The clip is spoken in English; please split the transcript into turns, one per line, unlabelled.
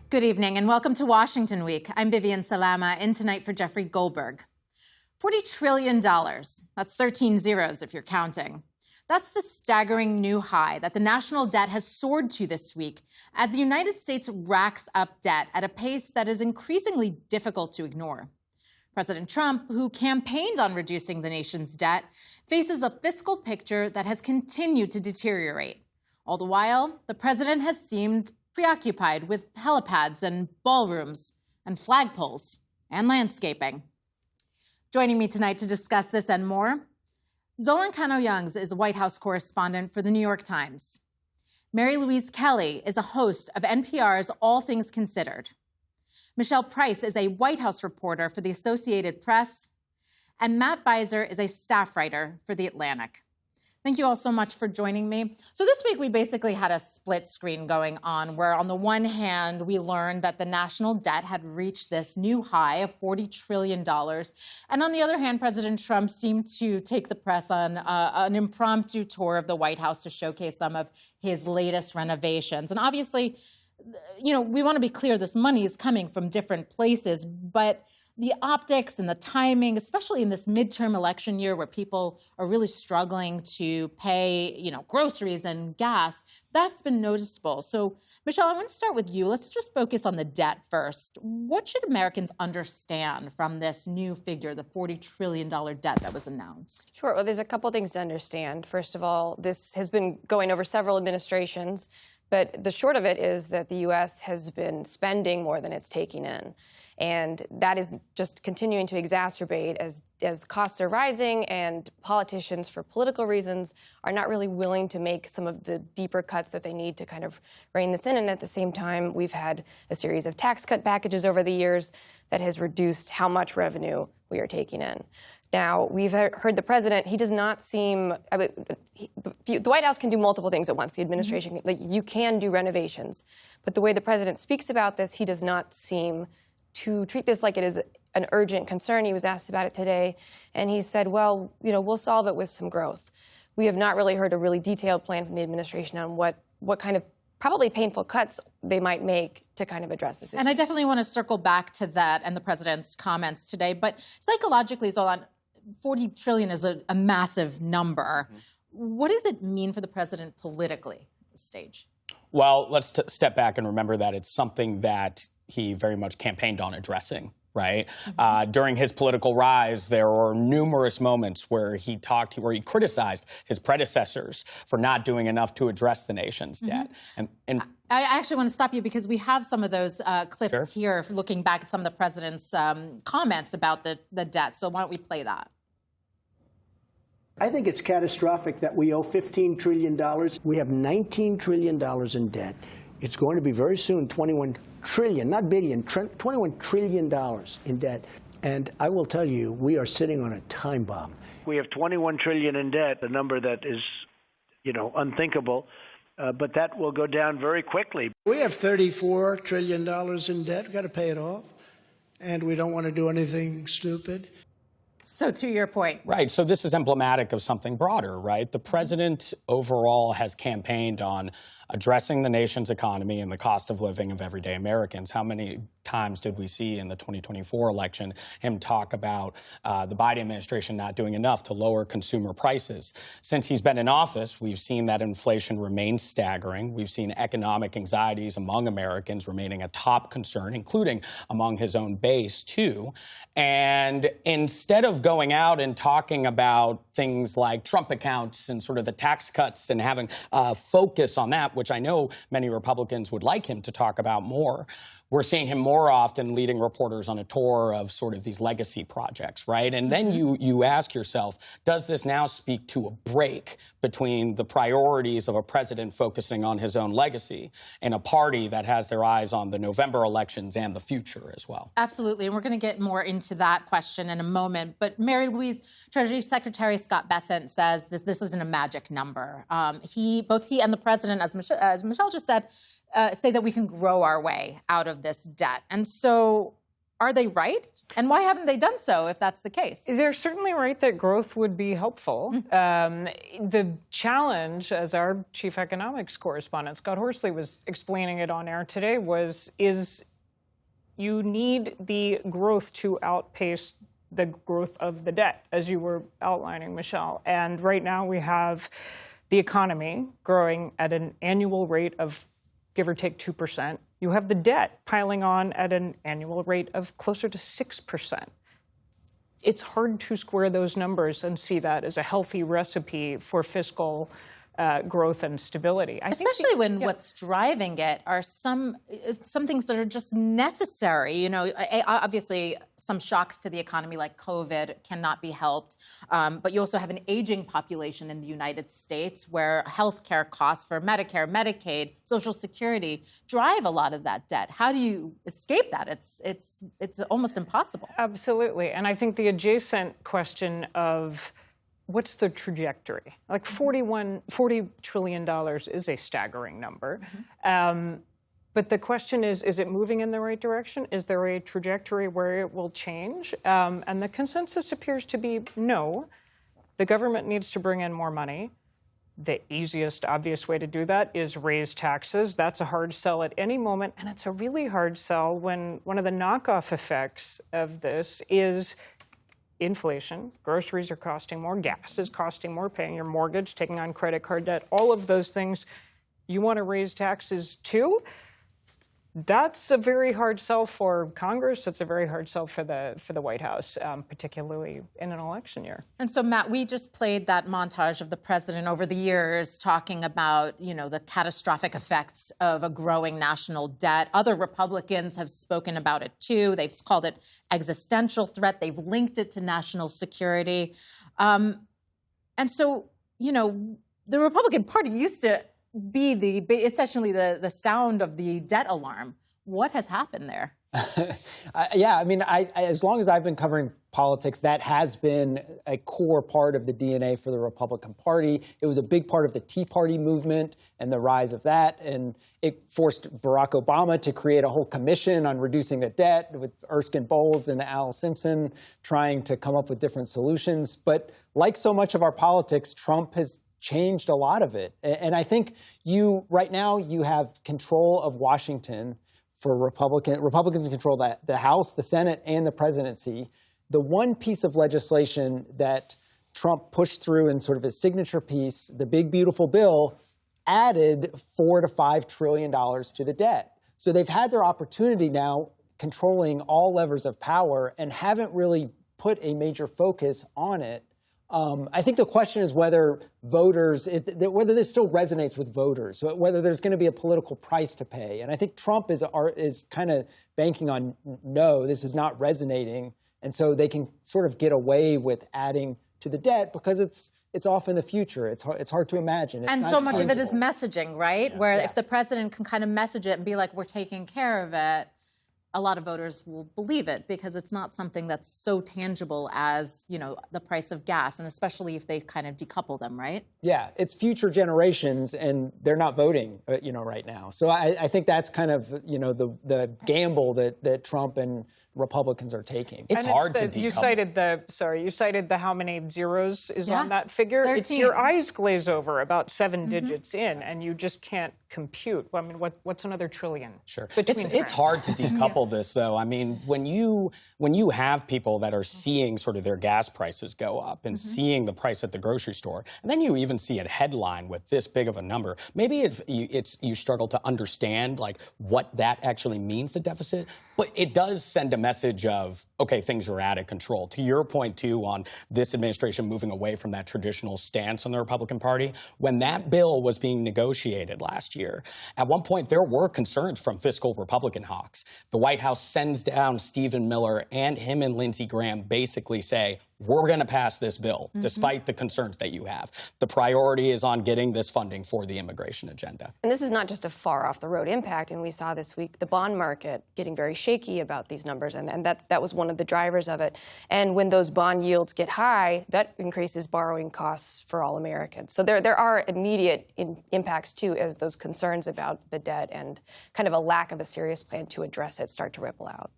Good evening and welcome to Washington Week. I'm Vivian Salama, in tonight for Jeffrey Goldberg. $40 trillion. That's 13 zeros if you're counting. That's the staggering new high that the national debt has soared to this week as the United States racks up debt at a pace that is increasingly difficult to ignore. President Trump, who campaigned on reducing the nation's debt, faces a fiscal picture that has continued to deteriorate. All the while, the president has seemed preoccupied with helipads and ballrooms and flagpoles and landscaping. Joining me tonight to discuss this and more, Zolan Kano-Youngs is a White House correspondent for The New York Times. Mary Louise Kelly is a host of NPR's All Things Considered. Michelle Price is a White House reporter for the Associated Press. And Matt Beiser is a staff writer for The Atlantic. Thank you all so much for joining me. So this week, we basically had a split screen going on where on the one hand, we learned that the national debt had reached this new high of $40 trillion. And on the other hand, President Trump seemed to take the press on an impromptu tour of the White House to showcase some of his latest renovations. And obviously, you know, we want to be clear, this money is coming from different places, but the optics and the timing, especially in this midterm election year where people are really struggling to pay, you know, groceries and gas, that's been noticeable. So, Michelle, I want to start with you. Let's just focus on the debt first. What should Americans understand from this new figure, the $40 trillion debt that was announced?
Sure. Well, there's a couple things to understand. First of all, this has been going over several administrations, but the short of it is that the U.S. has been spending more than it's taking in. And that is just continuing to exacerbate as costs are rising and politicians, for political reasons, are not really willing to make some of the deeper cuts that they need to kind of rein this in. And at the same time, we've had a series of tax cut packages over the years that has reduced how much revenue we are taking in. Now, we've heard the president, he does not seem, the White House can do multiple things at once, the administration, like you can do renovations. But the way the president speaks about this, he does not seem to treat this like it is an urgent concern. He was asked about it today, and he said, well, you know, we'll solve it with some growth. We have not really heard a really detailed plan from the administration on what kind of probably painful cuts they might make to kind of address this issue.
And I definitely want to circle back to that and the president's comments today. But psychologically, Zolan, 40 trillion is a massive number. What does it mean for the president politically at this stage?
Well, let's step back and remember that it's something that he very much campaigned on addressing, right? During his political rise, there were numerous moments where he criticized his predecessors for not doing enough to address the nation's debt. And
I actually want to stop you because we have some of those clips here, looking back at some of the president's comments about the debt. So why don't we play that?
I think it's catastrophic that we owe $15 trillion. We have $19 trillion in debt. It's going to be very soon 21 trillion, not billion, 21 trillion dollars in debt. And I will tell you, we are sitting on a time bomb.
We have 21 trillion in debt, a number that is, you know, unthinkable, but that will go down very quickly.
We have $34 trillion in debt. We've got to pay it off. And we don't want to do anything stupid.
So to your point.
Right. So this is emblematic of something broader, right? The president overall has campaigned on addressing the nation's economy and the cost of living of everyday Americans. How many times did we see in the 2024 election him talk about the Biden administration not doing enough to lower consumer prices? Since he's been in office, we've seen that inflation remain staggering. We've seen economic anxieties among Americans remaining a top concern, including among his own base, too. And instead of going out and talking about things like Trump accounts and sort of the tax cuts and having focus on that, which I know many Republicans would like him to talk about more, we're seeing him more often leading reporters on a tour of sort of these legacy projects, right? And then you ask yourself, does this now speak to a break between the priorities of a president focusing on his own legacy and a party that has their eyes on the November elections and the future as well?
Absolutely. And we're going to get more into that question in a moment. But Mary Louise, Treasury Secretary Scott Bessent says this isn't a magic number. Both he and the president, as Michelle just said, say that we can grow our way out of this debt. And so Are they right? And why haven't they done so if that's the case?
They're certainly right that growth would be helpful. The challenge, as our chief economics correspondent, Scott Horsley, was explaining it on air today, is you need the growth to outpace the growth of the debt, as you were outlining, Michelle. And right now we have the economy growing at an annual rate of give or take 2%. You have the debt piling on at an annual rate of closer to 6%. It's hard to square those numbers and see that as a healthy recipe for fiscal growth and stability.
Especially when what's driving it are some things that are just necessary. You know, obviously some shocks to the economy like COVID cannot be helped. But you also have an aging population in the United States where healthcare costs for Medicare, Medicaid, Social Security drive a lot of that debt. How do you escape that? It's almost impossible.
Absolutely. And I think the adjacent question of what's the trajectory? Like $40 trillion is a staggering number. But the question is it moving in the right direction? Is there a trajectory where it will change? And the consensus appears to be no. The government needs to bring in more money. The easiest, obvious way to do that is raise taxes. That's a hard sell at any moment. And it's a really hard sell when one of the knockoff effects of this is inflation. Groceries are costing more, gas is costing more, paying your mortgage, taking on credit card debt, all of those things. You want to raise taxes too? That's a very hard sell for Congress. It's a very hard sell for the White House, particularly in an election year.
And so, Matt, we just played that montage of the president over the years talking about, you know, the catastrophic effects of a growing national debt. Other Republicans have spoken about it too. They've called it existential threat. They've linked it to national security. And so, you know, the Republican Party used to be essentially the sound of the debt alarm. What has happened there?
Yeah, I mean, as long as I've been covering politics, that has been a core part of the DNA for the Republican Party. It was a big part of the Tea Party movement and the rise of that, and it forced Barack Obama to create a whole commission on reducing the debt with Erskine Bowles and Al Simpson trying to come up with different solutions. But like so much of our politics, Trump has changed a lot of it. And I think right now you have control of Washington for Republicans control the House, the Senate, and the presidency. The one piece of legislation that Trump pushed through in sort of his signature piece, the big, beautiful bill, added $4 to $5 trillion to the debt. So they've had their opportunity now controlling all levers of power and haven't really put a major focus on it. I think the question is whether whether this still resonates with voters, whether there's going to be a political price to pay. And I think Trump is kind of banking on, no, this is not resonating. And so they can sort of get away with adding to the debt because it's off in the future. It's hard to imagine.
And so much of it is messaging, right? Yeah. Where if the president can kind of message it and be like, we're taking care of it, a lot of voters will believe it because it's not something that's so tangible as, you know, the price of gas, and especially if they kind of decouple them, right?
Yeah, it's future generations, and they're not voting, you know, right now. So I think that's kind of, you know, the gamble that Trump and Republicans are taking.
It's hard to decouple.
You cited the how many zeros is on that figure.
13.
It's your eyes glaze over about 7 digits in, and you just can't compute. I mean, what's another trillion?
Sure. It's hard to decouple this, though. I mean, when you have people that are seeing sort of their gas prices go up and seeing the price at the grocery store, and then you even see a headline with this big of a number, maybe you struggle to understand like what that actually means, the deficit, but it does send a message of, okay, things are out of control. To your point, too, on this administration moving away from that traditional stance on the Republican Party, when that bill was being negotiated last year, at one point there were concerns from fiscal Republican hawks. The White House sends down Stephen Miller, and him and Lindsey Graham basically say, we're going to pass this bill, despite the concerns that you have. The priority is on getting this funding for the immigration agenda.
And this is not just a far-off-the-road impact. And we saw this week the bond market getting very shaky about these numbers, and that was one of the drivers of it. And when those bond yields get high, that increases borrowing costs for all Americans. So there are immediate impacts, too, as those concerns about the debt and kind of a lack of a serious plan to address it start to ripple out.